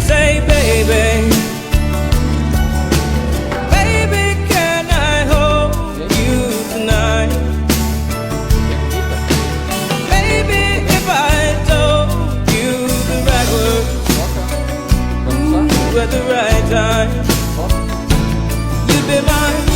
say, baby, baby, can I hold you tonight? Baby, if I told you the right words, ooh, at the right time, you'd be mine.